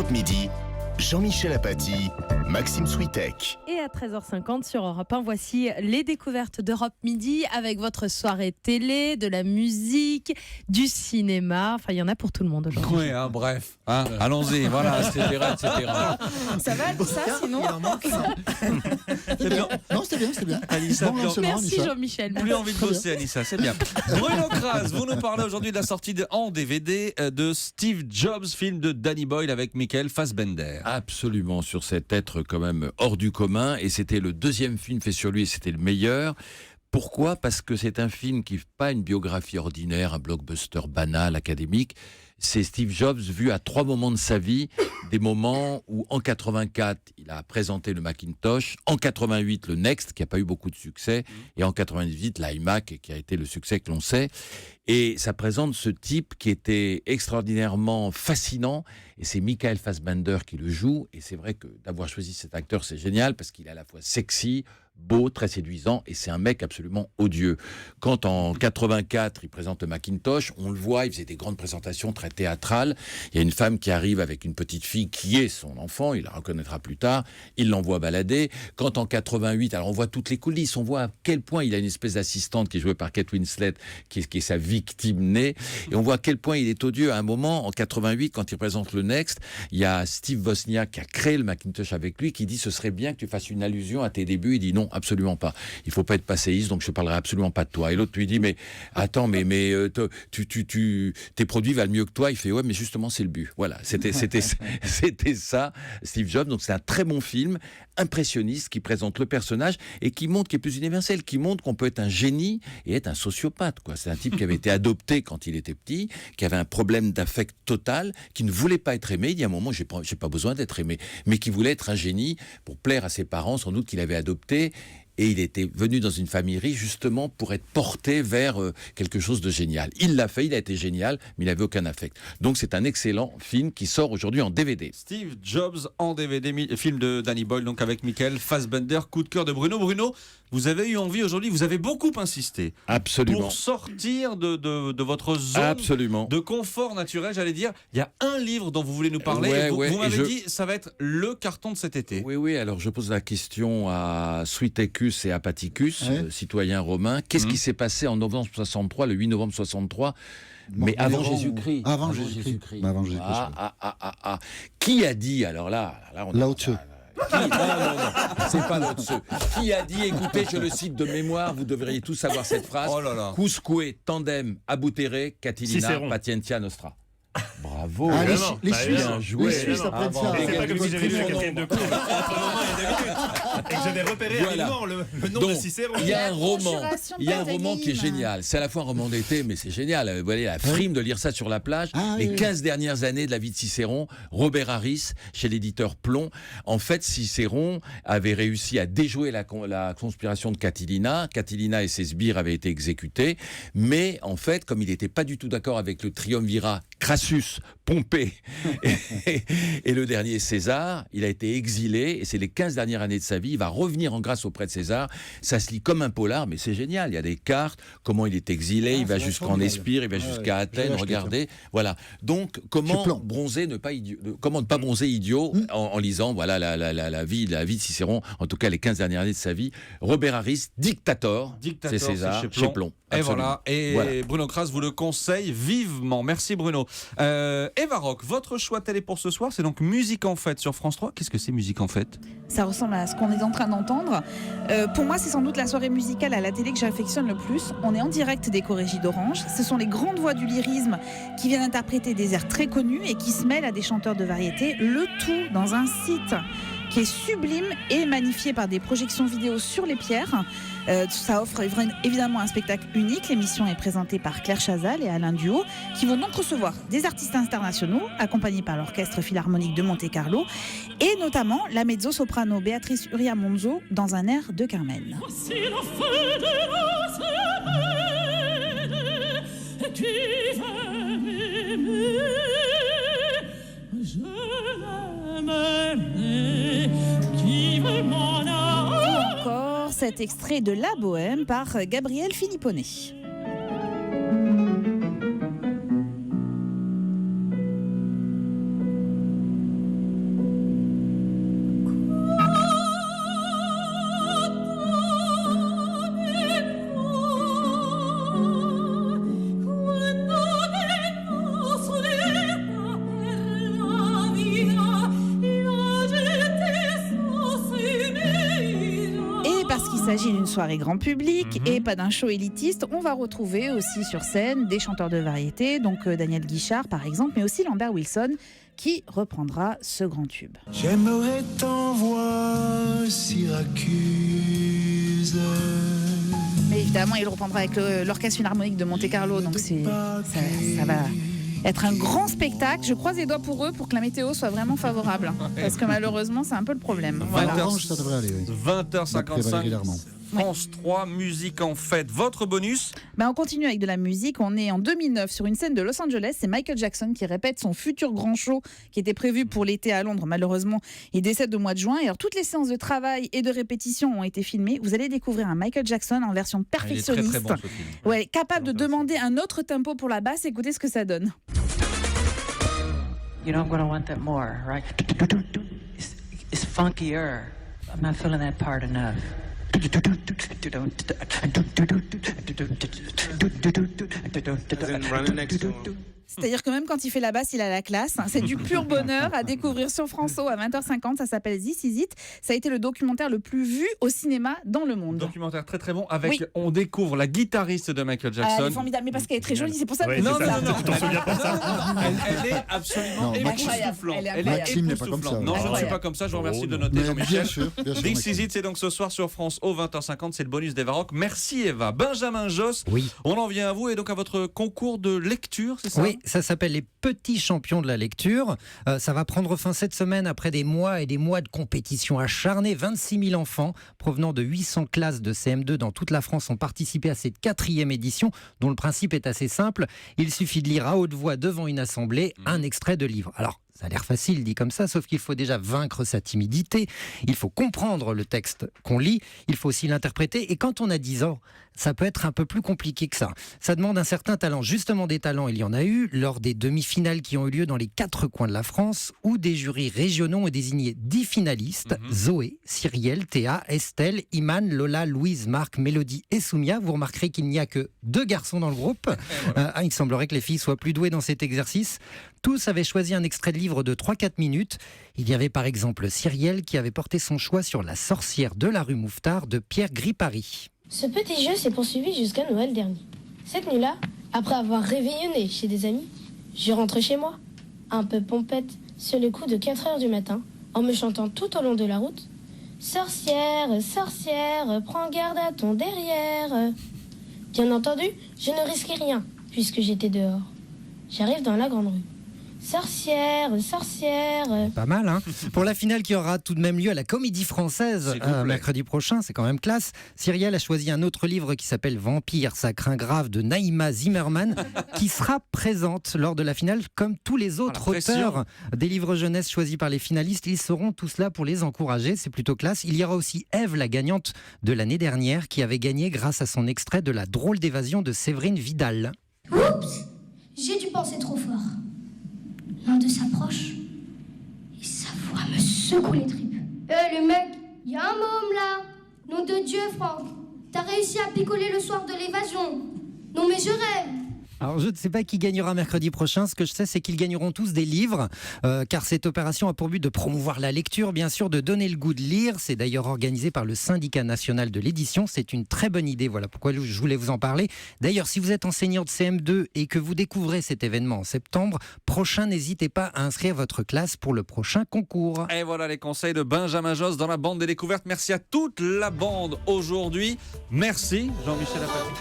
Europe Midi, Jean-Michel Apathy, Maxime Switek. Et à 13h50 sur Europe 1, voici les découvertes d'Europe Midi avec votre soirée télé, de la musique, du cinéma. Enfin, il y en a pour tout le monde aujourd'hui. Oui, bref. Allons-y, voilà, etc. Ça va, ça, sinon? Il en manque un. C'est bien. Non, c'était bien. Anissa, Merci Jean-Michel. plus envie de bosser, Anissa, c'est bien. Bruno Kras, vous nous parlez aujourd'hui de la sortie en DVD de Steve Jobs, film de Danny Boyle avec Michael Fassbender. Absolument, sur cet être quand même hors du commun, et c'était le deuxième film fait sur lui et c'était le meilleur. Pourquoi ? Parce que c'est un film qui n'est pas une biographie ordinaire, un blockbuster banal, académique. C'est Steve Jobs vu à 3 moments de sa vie, des moments où en 84, il a présenté le Macintosh, en 88, le Next, qui n'a pas eu beaucoup de succès, et en 98, l'iMac, qui a été le succès que l'on sait. Et ça présente ce type qui était extraordinairement fascinant, et c'est Michael Fassbender qui le joue, et c'est vrai que d'avoir choisi cet acteur, c'est génial, parce qu'il est à la fois sexy, beau, très séduisant, et c'est un mec absolument odieux. Quand en 84, il présente le Macintosh, on le voit, il faisait des grandes présentations très théâtrales. Il y a une femme qui arrive avec une petite fille qui est son enfant, il la reconnaîtra plus tard, il l'envoie balader. Quand en 88, alors on voit toutes les coulisses, on voit à quel point il a une espèce d'assistante qui est jouée par Kate Winslet, qui est sa victime née, et on voit à quel point il est odieux. À un moment, en 88, quand il présente le Next, il y a Steve Wozniak qui a créé le Macintosh avec lui, qui dit ce serait bien que tu fasses une allusion à tes débuts. Il dit non, absolument pas. Il faut pas être passéiste, donc je parlerai absolument pas de toi. Et l'autre lui dit mais attends, mais tes produits valent mieux que toi. Il fait ouais, mais justement c'est le but. Voilà, c'était ça, Steve Jobs. Donc c'est un très bon film, impressionniste, qui présente le personnage et qui montre, qui est plus universel, qui montre qu'on peut être un génie et être un sociopathe, quoi. C'est un type qui avait été adopté quand il était petit, qui avait un problème d'affect total, qui ne voulait pas être aimé. Il y a un moment, j'ai pas besoin d'être aimé, mais qui voulait être un génie pour plaire à ses parents, sans doute qu'il avait adopté. Et il était venu dans une famille riche justement pour être porté vers quelque chose de génial. Il l'a fait, il a été génial, mais il n'avait aucun affect. Donc c'est un excellent film qui sort aujourd'hui en DVD. Steve Jobs en DVD, film de Danny Boyle, donc avec Michael Fassbender. Coup de cœur de Bruno. Bruno, vous avez eu envie aujourd'hui, vous avez beaucoup insisté. Absolument. Pour sortir de votre zone Absolument. de confort naturel, j'allais dire. Il y a un livre dont vous voulez nous parler. Vous m'avez dit, ça va être le carton de cet été. Oui, alors je pose la question à Switek et Apaticus, citoyens romains. Qu'est-ce qui s'est passé en novembre 63, le 8 novembre 63, mais avant Jésus-Christ? Avant Jésus-Christ. Qui a dit, alors là on Lao Tzu. Non, c'est pas Lao Tzu. Qui a dit, écoutez, je le cite de mémoire, vous devriez tous savoir cette phrase. Oh là là. Quousque tandem abutere Catilina Cicéron. patientia nostra. Bravo. Ah, les bah, Suisses, bien joué. les Suisses apprennent ça. C'est pas comme si j'avais lu la Son nom. 4e de cours entre moment et 2 minutes et que j'avais repéré rapidement le nom Donc, de Cicéron. il y a un roman, Conjuration il y a un roman qui est d'Athéline. génial. C'est à la fois un roman d'été, mais c'est génial. Vous voyez la frime de lire ça sur la plage. Les 15 dernières années de la vie de Cicéron, Robert Harris, chez l'éditeur Plomb. En fait, Cicéron avait réussi à déjouer la conspiration de Catilina. Catilina et ses sbires avaient été exécutés. Mais en fait, comme il n'était pas du tout d'accord avec le triumvirat Crassus, Pompée et le dernier César, il a été exilé et c'est les 15 dernières années de sa vie. Il va revenir en grâce auprès de César. Ça se lit comme un polar, mais c'est génial. Il y a des cartes, comment il est exilé, il va jusqu'en Espire, il va jusqu'à Athènes, regardez. Voilà. Donc, comment ne pas bronzer idiot en lisant voilà, la vie de Cicéron, en tout cas les 15 dernières années de sa vie. Robert Harris, Dictator, c'est César, chez Plomb. Et Absolument. voilà. Bruno Kras vous le conseille vivement. Merci Bruno. Eva Rock, votre choix télé pour ce soir, c'est donc Musique en Fête sur France 3. Qu'est-ce que c'est Musique en Fête ? Ça ressemble à ce qu'on est en train d'entendre. Pour moi, c'est sans doute la soirée musicale à la télé que j'affectionne le plus. On est en direct des Corégies d'Orange. Ce sont les grandes voix du lyrisme qui viennent interpréter des airs très connus et qui se mêlent à des chanteurs de variété. Le tout dans un site qui est sublime et magnifié par des projections vidéo sur les pierres. Ça offre évidemment un spectacle unique. L'émission est présentée par Claire Chazal et Alain Duhaut, qui vont donc recevoir des artistes internationaux, accompagnés par l'Orchestre Philharmonique de Monte-Carlo, et notamment la mezzo-soprano Béatrice Uria-Monzo dans un air de Carmen. Voici la fête de la semaine, et tu veux m'aimer, je l'aimerai, qui me m'en a. Encore cet extrait de La Bohème par Gabriel Philippone. s'agit d'une soirée grand public et pas d'un show élitiste. On va retrouver aussi sur scène des chanteurs de variété, donc Daniel Guichard par exemple, mais aussi Lambert Wilson qui reprendra ce grand tube. J'aimerais t'envoyer Syracuse. Mais évidemment, il reprendra avec l'Orchestre Philharmonique de Monte-Carlo, donc ça va être un grand spectacle. Je croise les doigts pour eux pour que la météo soit vraiment favorable, parce que malheureusement, c'est un peu le problème. Voilà. Orange, ça devrait aller, oui. 20h55. Régulièrement. France 3, musique en fête. Votre bonus? On continue avec de la musique. On est en 2009 sur une scène de Los Angeles. C'est Michael Jackson qui répète son futur grand show qui était prévu pour l'été à Londres. Malheureusement, il décède au mois de juin. Et alors, toutes les séances de travail et de répétition ont été filmées. Vous allez découvrir un Michael Jackson en version perfectionniste. Il est très, très bon, ce film. Ouais, capable de demander un autre tempo pour la basse. Écoutez ce que ça donne. You know, I'm going to want that more, right? It's funkier. I'm not feeling that part enough. C'est-à-dire que même quand il fait la basse, il a la classe. C'est du pur bonheur à découvrir sur France O à 20h50. Ça s'appelle This Is It. Ça a été le documentaire le plus vu au cinéma dans le monde. Documentaire très très bon. Avec, Oui. on découvre la guitariste de Michael Jackson. Elle est formidable, mais parce qu'elle est très jolie, c'est pour ça que Oui, Non, c'est ça. non, non. Tu t'en souviens pas ça? Elle est absolument Non, époustouflante. elle est Elle est incroyable. Maxime n'est pas comme époustouflante. ça. Non, je ne suis Incroyable. pas comme ça. Je vous remercie de Mais noter, Jean-Michel. bien sûr, This Maxime. Is It, c'est donc ce soir sur France O, 20h50. C'est le bonus d'Eva Rock. Merci Eva. Benjamin Josse, Oui. on en vient à vous et donc à votre concours de lecture, c'est ça? Oui, ça s'appelle les petits champions de la lecture. Ça va prendre fin cette semaine après des mois et des mois de compétition acharnée. 26 000 enfants provenant de 800 classes de CM2 dans toute la France ont participé à cette 4e édition dont le principe est assez simple. Il suffit de lire à haute voix devant une assemblée un extrait de livre. Alors, ça a l'air facile dit comme ça, sauf qu'il faut déjà vaincre sa timidité, il faut comprendre le texte qu'on lit, il faut aussi l'interpréter, et quand on a 10 ans, ça peut être un peu plus compliqué que ça. Ça demande un certain talent. Justement, des talents, il y en a eu lors des demi-finales qui ont eu lieu dans les 4 coins de la France, où des jurys régionaux ont désigné 10 finalistes, Zoé, Cyrielle, Théa, Estelle, Iman, Lola, Louise, Marc, Mélodie et Soumia. Vous remarquerez qu'il n'y a que 2 garçons dans le groupe. Il semblerait que les filles soient plus douées dans cet exercice. Tous avaient choisi un extrait de livre de 3-4 minutes. Il y avait par exemple Cyrielle qui avait porté son choix sur La sorcière de la rue Mouffetard de Pierre Gripari. Ce petit jeu s'est poursuivi jusqu'à Noël dernier. Cette nuit-là, après avoir réveillonné chez des amis, je rentre chez moi, un peu pompette, sur le coup de 4 heures du matin, en me chantant tout au long de la route « Sorcière, sorcière, prends garde à ton derrière ». Bien entendu, je ne risquais rien, puisque j'étais dehors. J'arrive dans la grande rue. Sorcière, sorcière. Pas mal, hein. Pour la finale qui aura tout de même lieu à la Comédie Française mercredi prochain, c'est quand même classe. Cyrielle a choisi un autre livre qui s'appelle Vampire, ça craint grave de Naïma Zimmerman, qui sera présente lors de la finale comme tous les autres auteurs des livres jeunesse choisis par les finalistes. Ils seront tous là pour les encourager, c'est plutôt classe. Il y aura aussi Ève, la gagnante de l'année dernière, qui avait gagné grâce à son extrait de La drôle d'évasion de Séverine Vidal. Oups, j'ai dû penser trop fort. L'Inde s'approche et sa voix me secoue les tripes. Le mec, y a un môme là. Nom de Dieu, Franck. T'as réussi à picoler le soir de l'évasion. Non mais je rêve. Alors je ne sais pas qui gagnera mercredi prochain, ce que je sais c'est qu'ils gagneront tous des livres, car cette opération a pour but de promouvoir la lecture, bien sûr, de donner le goût de lire. C'est d'ailleurs organisé par le Syndicat national de l'édition, c'est une très bonne idée, voilà pourquoi je voulais vous en parler. D'ailleurs, si vous êtes enseignant de CM2 et que vous découvrez cet événement en septembre prochain, n'hésitez pas à inscrire votre classe pour le prochain concours. Et voilà les conseils de Benjamin Josse dans la bande des découvertes. Merci à toute la bande aujourd'hui. Merci Jean-Michel Apathy.